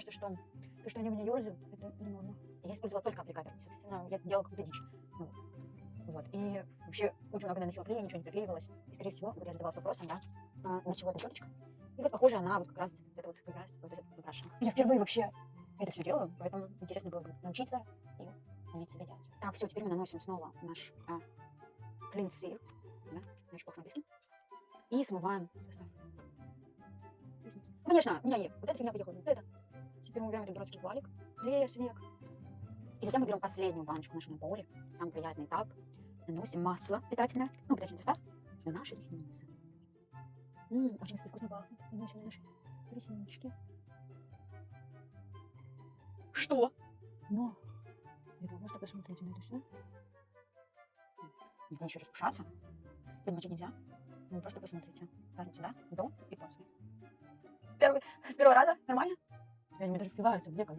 кажется, что то, что они у меня ерзают, это не норма. Я использовала только аппликатор, соответственно, я делала какую-то дичь. Ну, вот. И вообще очень много наносила клея, ничего не приклеивалось. И, скорее всего, вот я задавалась вопросом, да, для чего эта щеточка. И вот похоже она вот как раз это вот как раз вот этот покрашенный. Я впервые вообще это все делаю, поэтому интересно было бы научиться и уметь себе делать. Так, все, теперь мы наносим снова наш клинсир, да, наш бокс английский, и смываем состав. Ну, конечно, у меня есть вот эта фигня поехала, вот это. Теперь мы убираем этот дурацкий валик, клея с век. И затем мы берем последнюю баночку в нашем наборе, самый приятный этап. Наносим масло питательное, ну, питательный состав на наши ресницы. Очень, кстати, вкусно пахнет. Наносим на наши реснички. Что? Но, это просто посмотрите на это все. Здесь еще распушаться. Тут мочить нельзя. Ну, просто посмотрите. Разницу, да? До и после. С первого раза? Нормально? Я не даже впиваются в веко.